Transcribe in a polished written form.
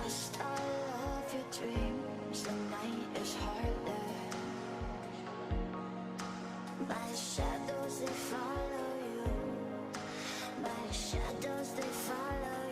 lost all of your dreams, the night is harder. My shadows, they follow you. My shadows, they follow